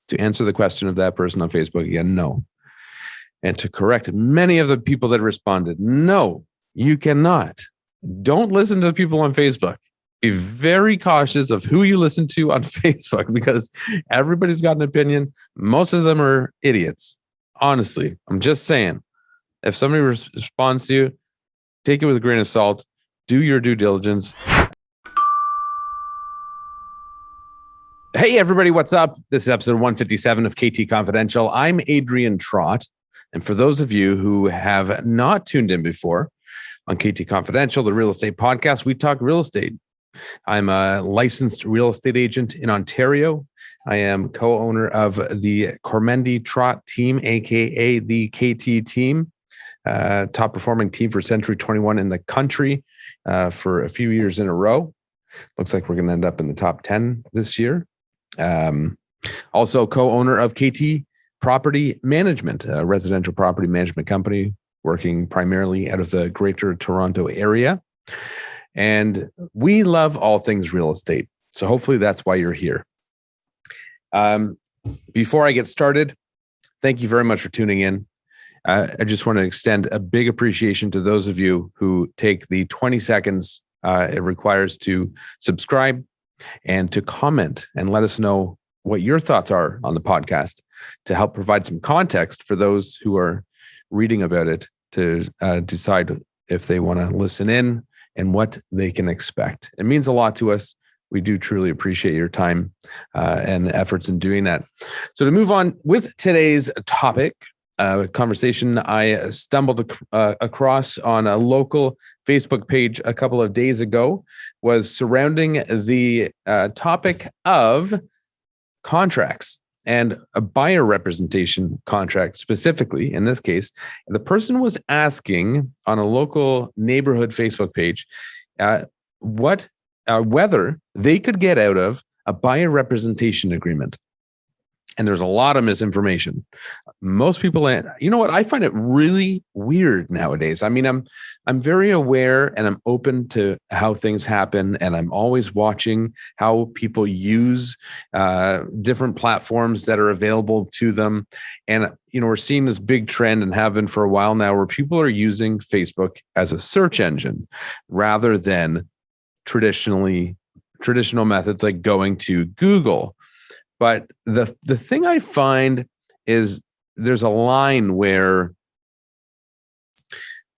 to answer the question of that person on Facebook? Again, no. And to correct many of the people that responded, no, you cannot. Don't listen to the people on Facebook. Be very cautious of who you listen to on Facebook because everybody's got an opinion. Most of them are idiots. Honestly, I'm just saying. If somebody responds to you, take it with a grain of salt. Do your due diligence. Hey, everybody, what's up? This is episode 157 of KT Confidential. I'm Adrian Trott. And for those of you who have not tuned in before on KT Confidential, the real estate podcast, we talk real estate. I'm a licensed real estate agent in Ontario. I am co-owner of the Kormendy Trott team, aka the KT team, top performing team for Century 21 in the country for a few years in a row. Looks like we're going to end up in the top 10 this year. Also co-owner of KT Property Management, a residential property management company working primarily out of the Greater Toronto area. And we love all things real estate. So hopefully that's why you're here. Before I get started, thank you very much for tuning in. I just want to extend a big appreciation to those of you who take the 20 seconds it requires to subscribe and to comment and let us know what your thoughts are on the podcast to help provide some context for those who are reading about it to decide if they want to listen in and what they can expect. It means a lot to us. We do truly appreciate your time and efforts in doing that. So to move on with today's topic, conversation I stumbled across on a local Facebook page a couple of days ago was surrounding the topic of contracts and a buyer representation contract specifically. In this case, the person was asking on a local neighborhood Facebook page whether they could get out of a buyer representation agreement. And there's a lot of misinformation. Most people, you know what? I find it really weird nowadays. I mean, I'm very aware and I'm open to how things happen. And I'm always watching how people use different platforms that are available to them. And, you know, we're seeing this big trend and have been for a while now where people are using Facebook as a search engine rather than traditional methods like going to Google. But the thing I find is there's a line where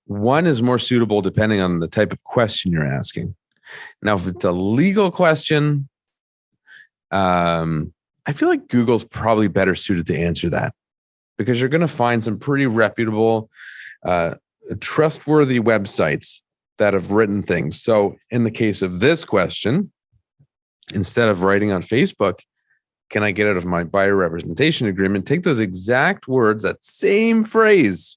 one is more suitable depending on the type of question you're asking. Now, if it's a legal question, I feel like Google's probably better suited to answer that because you're going to find some pretty reputable, trustworthy websites that have written things. So in the case of this question, instead of writing on Facebook, can I get out of my buyer representation agreement? Take those exact words, that same phrase,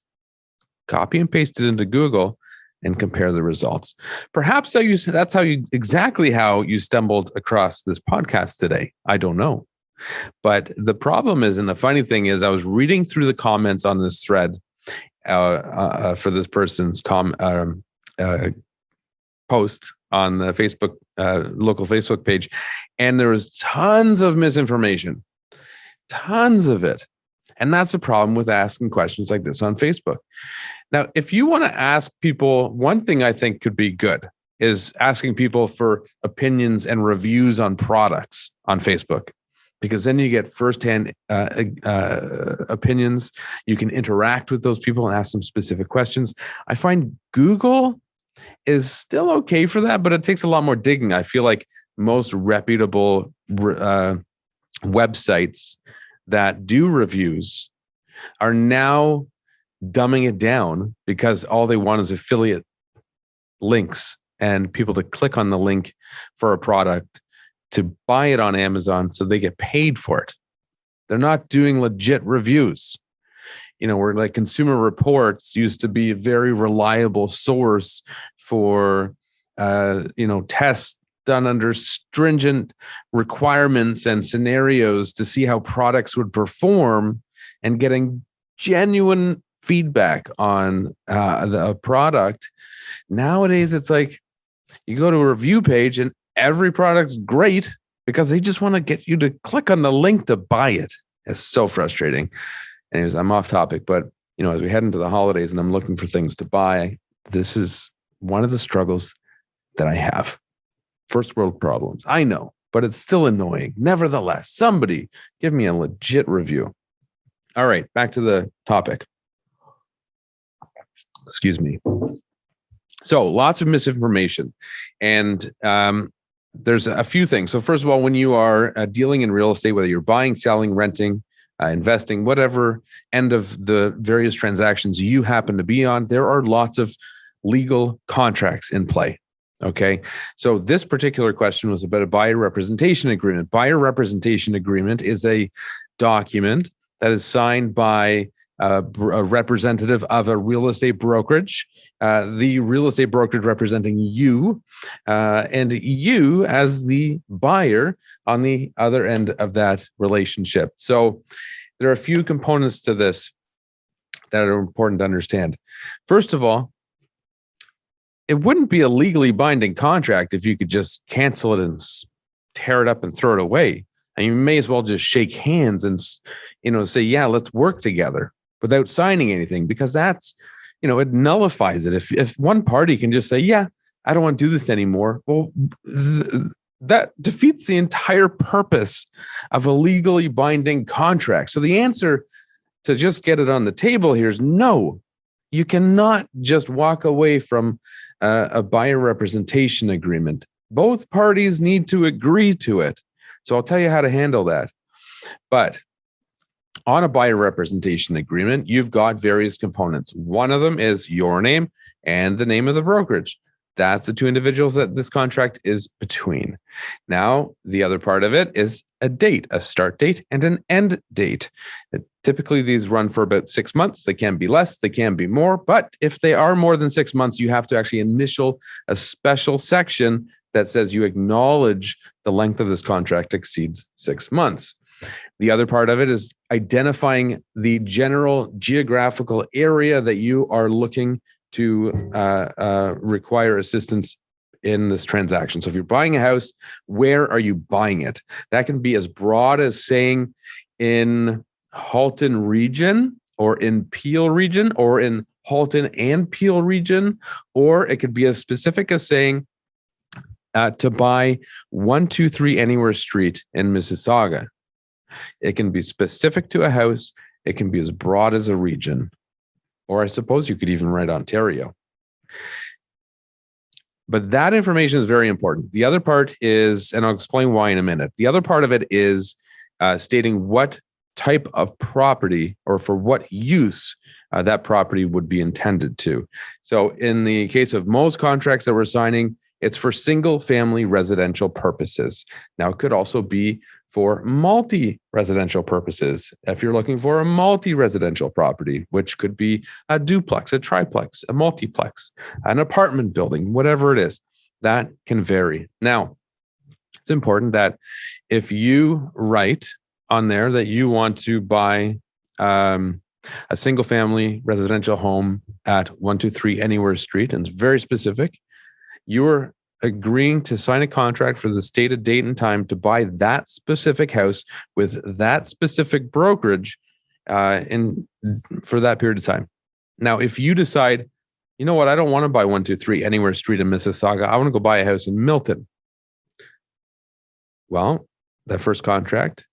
copy and paste it into Google and compare the results. Perhaps that's exactly how you stumbled across this podcast today. I don't know. But the problem is, and the funny thing is, I was reading through the comments on this thread for this person's post on the Facebook local Facebook page, and there was tons of misinformation, tons of it. And that's the problem with asking questions like this on Facebook. Now, if you want to ask people, one thing I think could be good is asking people for opinions and reviews on products on Facebook, because then you get firsthand opinions. You can interact with those people and ask them specific questions. I find Google is still okay for that, but it takes a lot more digging. I feel like most reputable websites that do reviews are now dumbing it down because all they want is affiliate links and people to click on the link for a product to buy it on Amazon so they get paid for it. They're not doing legit reviews. You know, where like Consumer Reports used to be a very reliable source for, tests done under stringent requirements and scenarios to see how products would perform and getting genuine feedback on the product. Nowadays, it's like you go to a review page and every product's great because they just want to get you to click on the link to buy it. It's so frustrating. Anyways, I'm off topic, but as we head into the holidays and I'm looking for things to buy, this is one of the struggles that I have. First world problems. I know, but it's still annoying. Nevertheless, somebody give me a legit review. All right, back to the topic. Excuse me. So lots of misinformation. And there's a few things. So first of all, when you are dealing in real estate, whether you're buying, selling, renting, investing, whatever end of the various transactions you happen to be on, there are lots of legal contracts in play. Okay. So this particular question was about a buyer representation agreement. Buyer representation agreement is a document that is signed by a representative of a real estate brokerage, the real estate brokerage representing you, and you as the buyer on the other end of that relationship. So there are a few components to this that are important to understand. First of all, it wouldn't be a legally binding contract if you could just cancel it and tear it up and throw it away. And you may as well just shake hands and say, yeah, let's work together, without signing anything, because that's, it nullifies it. If one party can just say, yeah, I don't want to do this anymore, well, that defeats the entire purpose of a legally binding contract. So the answer to just get it on the table here is no. You cannot just walk away from a buyer representation agreement. Both parties need to agree to it. So I'll tell you how to handle that. But on a buyer representation agreement, you've got various components. One of them is your name and the name of the brokerage. That's the two individuals that this contract is between. Now, the other part of it is a date, a start date and an end date. Typically, these run for about 6 months. They can be less, they can be more. But if they are more than 6 months, you have to actually initial a special section that says you acknowledge the length of this contract exceeds 6 months. The other part of it is identifying the general geographical area that you are looking to require assistance in this transaction. So if you're buying a house, where are you buying it? That can be as broad as saying in Halton region or in Peel region or in Halton and Peel region, or it could be as specific as saying to buy 123 Anywhere Street in Mississauga. It can be specific to a house. It can be as broad as a region. Or I suppose you could even write Ontario. But that information is very important. The other part is, and I'll explain why in a minute. The other part of it is stating what type of property or for what use that property would be intended to. So in the case of most contracts that we're signing, it's for single family residential purposes. Now, it could also be for multi-residential purposes. If you're looking for a multi-residential property, which could be a duplex, a triplex, a multiplex, an apartment building, whatever it is, that can vary. Now, it's important that if you write on there that you want to buy a single family residential home at 123 Anywhere Street, and it's very specific, you're agreeing to sign a contract for the stated date and time to buy that specific house with that specific brokerage for that period of time. Now, if you decide, you know what, I don't want to buy 123 Anywhere Street in Mississauga, I want to go buy a house in Milton. Well, that first contract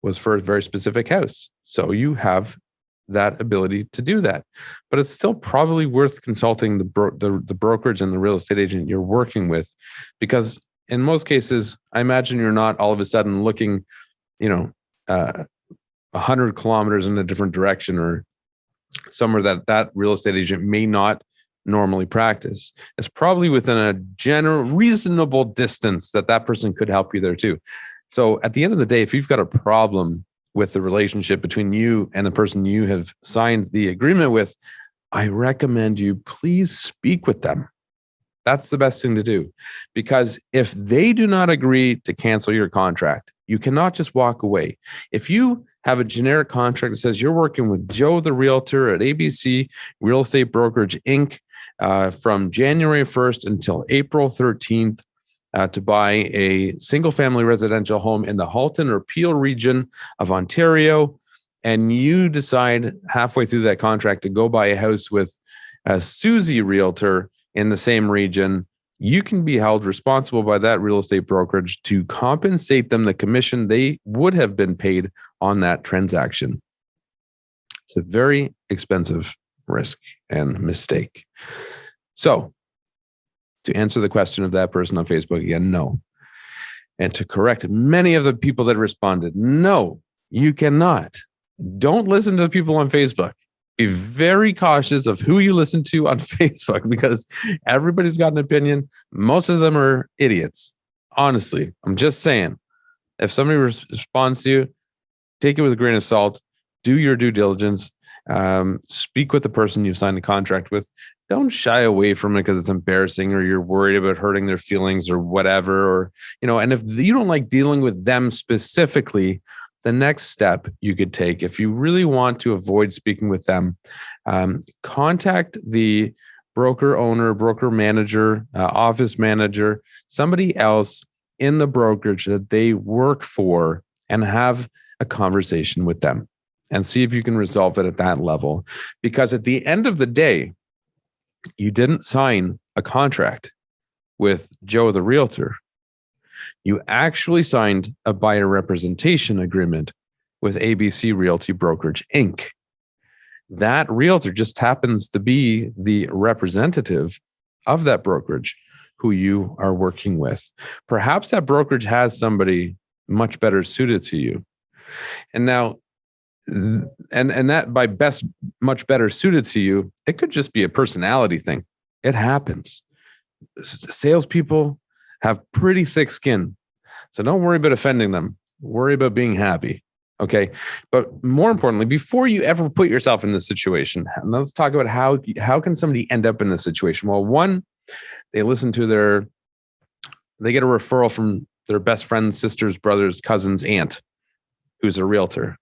was for a very specific house. So you have that ability to do that. But it's still probably worth consulting the brokerage and the real estate agent you're working with, because in most cases, I imagine you're not all of a sudden looking, 100 kilometers in a different direction or somewhere that real estate agent may not normally practice. It's probably within a general reasonable distance that person could help you there too. So at the end of the day, if you've got a problem with the relationship between you and the person you have signed the agreement with, I recommend you please speak with them. That's the best thing to do, because if they do not agree to cancel your contract, you cannot just walk away. If you have a generic contract that says you're working with Joe the Realtor at ABC Real Estate Brokerage Inc. From January 1st until April 13th, to buy a single-family residential home in the Halton or Peel region of Ontario, and you decide halfway through that contract to go buy a house with a Susie Realtor in the same region, you can be held responsible by that real estate brokerage to compensate them the commission they would have been paid on that transaction. It's a very expensive risk and mistake. So, to answer the question of that person on Facebook again, no. And to correct many of the people that responded, no, you cannot. Don't listen to the people on Facebook. Be very cautious of who you listen to on Facebook, because everybody's got an opinion. Most of them are idiots. Honestly, I'm just saying, if somebody responds to you, take it with a grain of salt. Do your due diligence. Speak with the person you signed a contract with. Don't shy away from it because it's embarrassing or you're worried about hurting their feelings or whatever. Or, and if you don't like dealing with them specifically, the next step you could take, if you really want to avoid speaking with them, contact the broker owner, broker manager, office manager, somebody else in the brokerage that they work for, and have a conversation with them and see if you can resolve it at that level. Because at the end of the day, you didn't sign a contract with Joe the Realtor. You actually signed a buyer representation agreement with ABC Realty Brokerage, Inc. That realtor just happens to be the representative of that brokerage who you are working with. Perhaps that brokerage has somebody much better suited to you. And now, and that by much better suited to you, it could just be a personality thing. It happens. Salespeople have pretty thick skin. So don't worry about offending them. Worry about being happy. Okay. But more importantly, before you ever put yourself in this situation, let's talk about how can somebody end up in this situation? Well, one, they get a referral from their best friend's sister's brother's cousin's aunt, who's a realtor.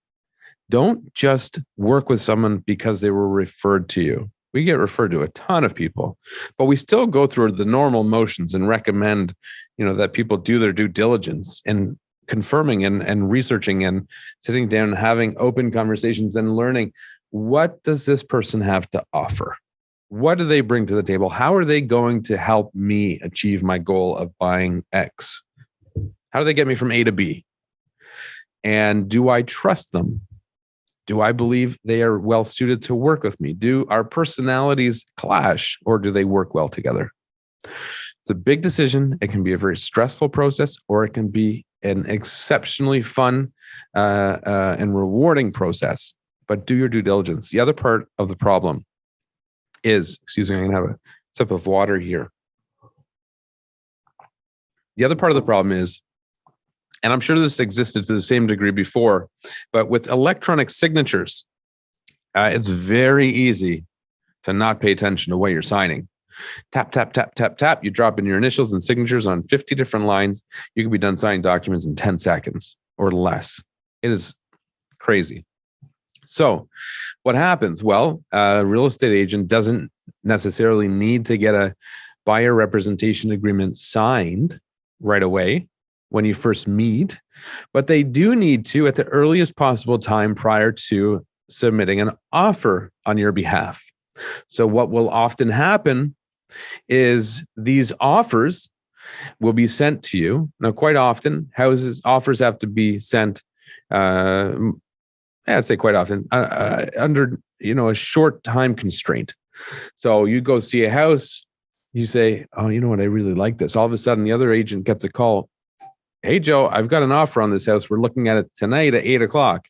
Don't just work with someone because they were referred to you. We get referred to a ton of people, but we still go through the normal motions and recommend, that people do their due diligence and confirming and researching and sitting down and having open conversations and learning, what does this person have to offer? What do they bring to the table? How are they going to help me achieve my goal of buying X? How do they get me from A to B? And do I trust them? Do I believe they are well suited to work with me? Do our personalities clash, or do they work well together? It's a big decision. It can be a very stressful process, or it can be an exceptionally fun and rewarding process. But do your due diligence. The other part of the problem is, I'm going to have a sip of water here. The other part of the problem is, and I'm sure this existed to the same degree before, but with electronic signatures, it's very easy to not pay attention to what you're signing. Tap, tap, tap, tap, tap. You drop in your initials and signatures on 50 different lines. You can be done signing documents in 10 seconds or less. It is crazy. So what happens? Well, a real estate agent doesn't necessarily need to get a buyer representation agreement signed right away when you first meet, but they do need to at the earliest possible time prior to submitting an offer on your behalf. So what will often happen is these offers will be sent to you. Now, quite often, offers have to be sent, I'd say quite often, under a short time constraint. So you go see a house, you say, oh, you know what, I really like this. All of a sudden, the other agent gets a call. Hey, Joe, I've got an offer on this house. We're looking at it tonight at 8:00.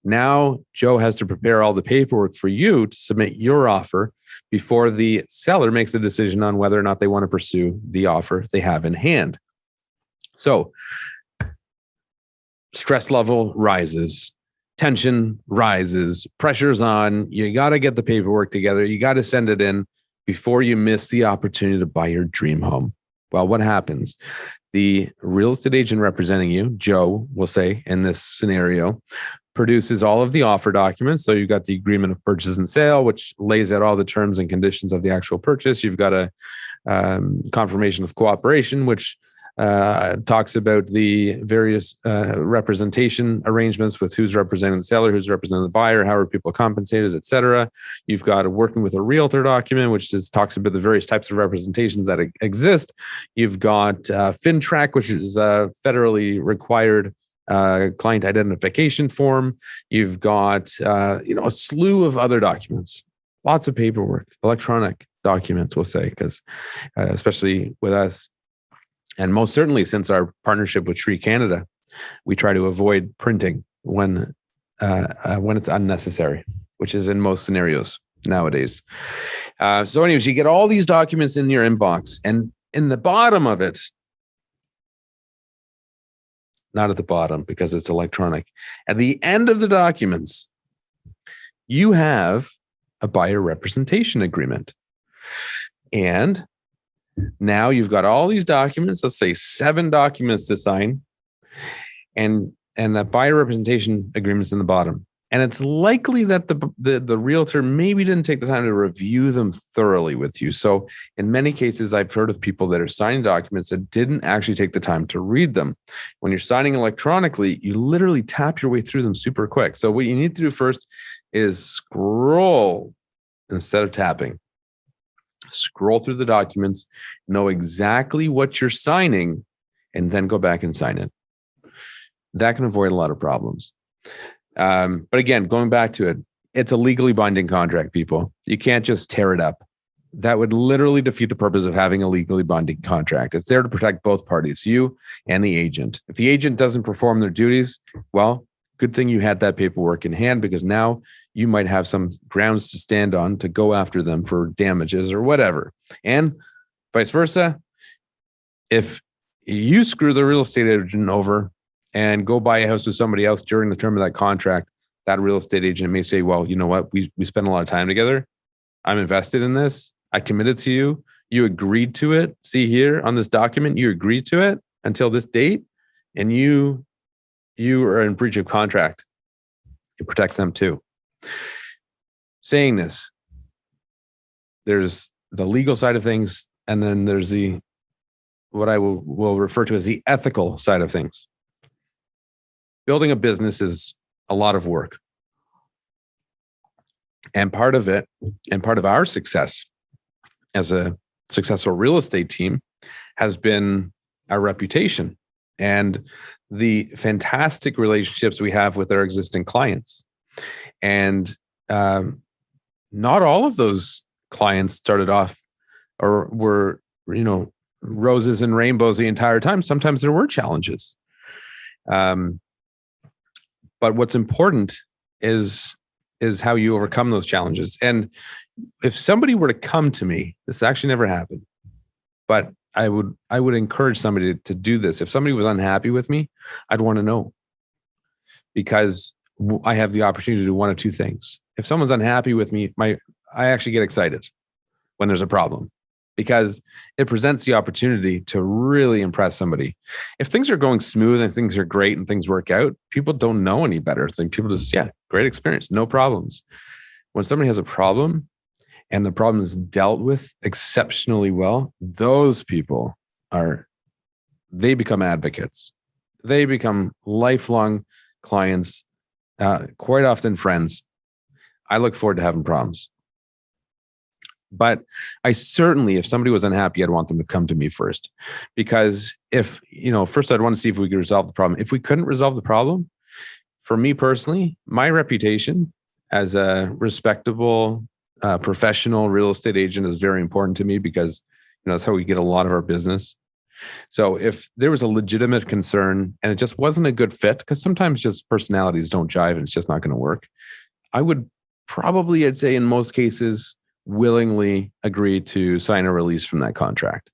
Now, Joe has to prepare all the paperwork for you to submit your offer before the seller makes a decision on whether or not they want to pursue the offer they have in hand. So, stress level rises, tension rises, pressure's on. You got to get the paperwork together. You got to send it in before you miss the opportunity to buy your dream home. Well, what happens? The real estate agent representing you, Joe, we'll say in this scenario, produces all of the offer documents. So you've got the agreement of purchase and sale, which lays out all the terms and conditions of the actual purchase. You've got a confirmation of cooperation, which talks about the various representation arrangements with who's representing the seller, who's representing the buyer, how are people compensated, etc. You've got a working with a realtor document, which talks about the various types of representations that exist. You've got FinTrack, which is a federally required client identification form. You've got a slew of other documents, lots of paperwork, electronic documents, we'll say, because especially with us, and most certainly since our partnership with Tree Canada, we try to avoid printing when it's unnecessary, which is in most scenarios nowadays. So anyways, you get all these documents in your inbox, and in the bottom of it, not at the bottom because it's electronic, at the end of the documents, you have a buyer representation agreement. And now you've got all these documents, let's say 7 documents to sign, and that buyer representation agreement's in the bottom. And it's likely that the realtor maybe didn't take the time to review them thoroughly with you. So in many cases, I've heard of people that are signing documents that didn't actually take the time to read them. When you're signing electronically, you literally tap your way through them super quick. So what you need to do first is scroll instead of tapping. Scroll through the documents, know exactly what you're signing, and then go back and sign it. That can avoid a lot of problems. But again, going back to it, it's a legally binding contract, people. You can't just tear it up. That would literally defeat the purpose of having a legally binding contract. It's there to protect both parties, you and the agent. If the agent doesn't perform their duties, well, good thing you had that paperwork in hand, because now you might have some grounds to stand on to go after them for damages or whatever. And vice versa. If you screw the real estate agent over and go buy a house with somebody else during the term of that contract, that real estate agent may say, well, you know what? We spent a lot of time together. I'm invested in this. I committed to you. You agreed to it. See here on this document, you agreed to it until this date, and you are in breach of contract. It protects them too. Saying this, there's the legal side of things, and then there's what I will refer to as the ethical side of things. Building a business is a lot of work. And part of it, and part of our success as a successful real estate team, has been our reputation and the fantastic relationships we have with our existing clients. And not all of those clients started off or were, roses and rainbows the entire time. Sometimes there were challenges. But what's important is how you overcome those challenges. And if somebody were to come to me, this actually never happened, but I would encourage somebody to do this. If somebody was unhappy with me, I'd want to know, because I have the opportunity to do one of two things. If someone's unhappy with me, I actually get excited when there's a problem, because it presents the opportunity to really impress somebody. If things are going smooth and things are great and things work out, people don't know any better. People just, great experience, no problems. When somebody has a problem and the problem is dealt with exceptionally well, those people they become advocates. They become lifelong clients, quite often friends. I look forward to having problems. But I certainly, if somebody was unhappy, I'd want them to come to me first, because first I'd want to see if we could resolve the problem. If we couldn't resolve the problem, for me personally, my reputation as a respectable, professional real estate agent is very important to me, because that's how we get a lot of our business. So if there was a legitimate concern and it just wasn't a good fit, because sometimes just personalities don't jive and it's just not going to work, I would probably, I'd say in most cases, willingly agree to sign a release from that contract.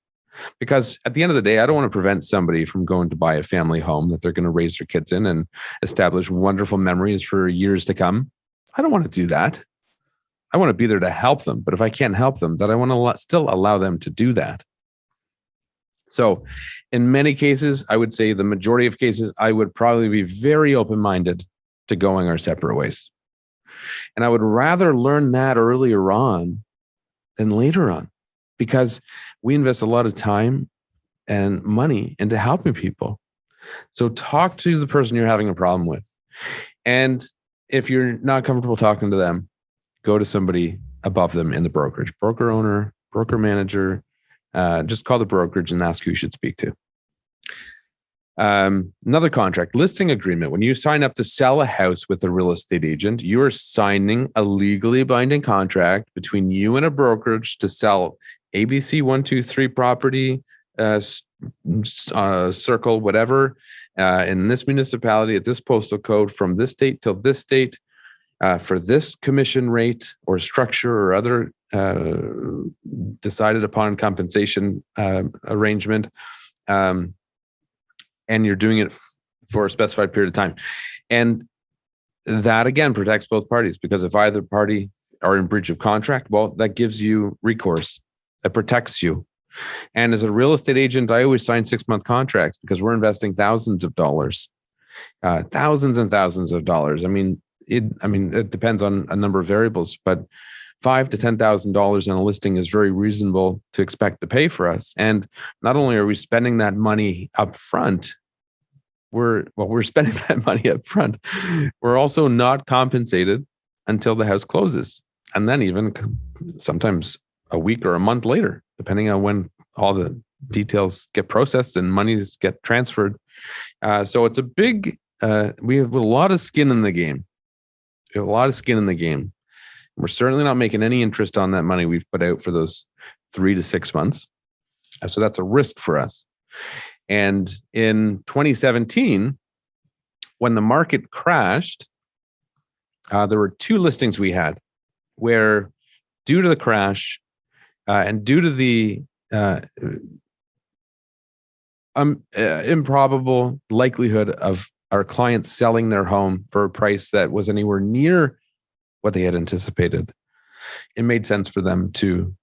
Because at the end of the day, I don't want to prevent somebody from going to buy a family home that they're going to raise their kids in and establish wonderful memories for years to come. I don't want to do that. I want to be there to help them. But if I can't help them, then I want to still allow them to do that. So in many cases, I would say the majority of cases, I would probably be very open-minded to going our separate ways. And I would rather learn that earlier on than later on, because we invest a lot of time and money into helping people. So talk to the person you're having a problem with. And if you're not comfortable talking to them, go to somebody above them in the brokerage, broker owner, broker manager. Just call the brokerage and ask who you should speak to. Another contract, listing agreement. When you sign up to sell a house with a real estate agent, you are signing a legally binding contract between you and a brokerage to sell ABC 123 property, circle, whatever, in this municipality at this postal code from this date till this date, for this commission rate or structure or other decided upon compensation arrangement. And you're doing it for a specified period of time. And that, again, protects both parties, because if either party are in breach of contract, well, that gives you recourse. It protects you. And as a real estate agent, I always sign 6-month contracts because we're investing thousands of dollars, thousands and thousands of dollars. It depends on a number of variables, but $5,000 to $10,000 in a listing is very reasonable to expect to pay for us. And not only are we spending that money up front, we're spending that money up front. We're also not compensated until the house closes. And then even sometimes a week or a month later, depending on when all the details get processed and monies get transferred. So it's a big, we have a lot of skin in the game. We have a lot of skin in the game. We're certainly not making any interest on that money we've put out for those 3 to 6 months. So that's a risk for us. And in 2017, when the market crashed, there were 2 listings we had where, due to the crash and due to the improbable likelihood of our clients selling their home for a price that was anywhere near what they had anticipated, it made sense for them to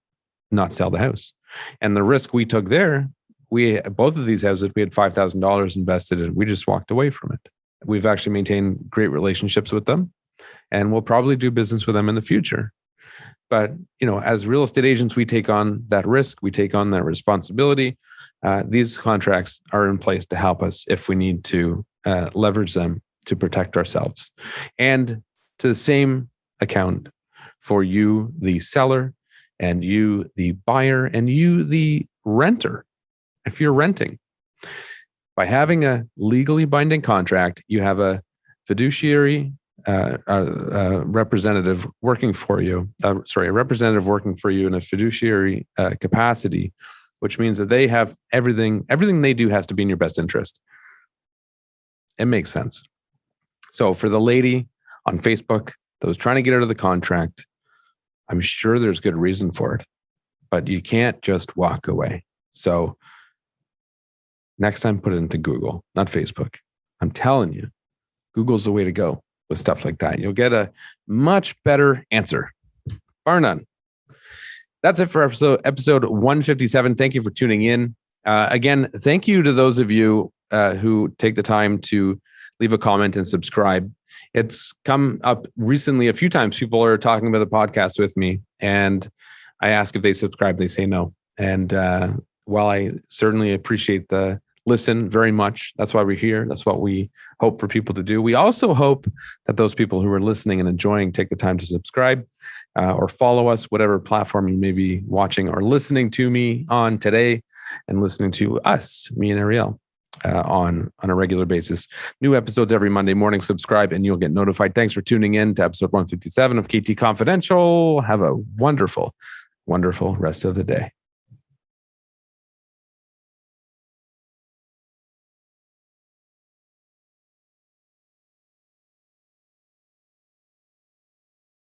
not sell the house. And the risk we took there, both of these houses, we had $5,000 invested in. We just walked away from it. We've actually maintained great relationships with them, and we'll probably do business with them in the future. But, as real estate agents, we take on that risk. We take on that responsibility. These contracts are in place to help us if we need to leverage them to protect ourselves. And to the same account for you, the seller, and you, the buyer, and you, the renter. If you're renting, by having a legally binding contract, you have a fiduciary representative working for you. A representative working for you in a fiduciary capacity, which means that they have everything they do has to be in your best interest. It makes sense. So for the lady on Facebook that was trying to get out of the contract, I'm sure there's good reason for it, but you can't just walk away. So next time, put it into Google, not Facebook. I'm telling you, Google's the way to go with stuff like that. You'll get a much better answer, bar none. That's it for episode 157. Thank you for tuning in. Again, thank you to those of you who take the time to leave a comment and subscribe. It's come up recently a few times. People are talking about the podcast with me, and I ask if they subscribe. They say no. And while I certainly appreciate the listen very much, that's why we're here. That's what we hope for people to do. We also hope that those people who are listening and enjoying take the time to subscribe or follow us, whatever platform you may be watching or listening to me on today, and listening to us, me and Ariel, on a regular basis. New episodes every Monday morning. Subscribe and you'll get notified. Thanks for tuning in to episode 157 of KT Confidential. Have a wonderful, wonderful rest of the day.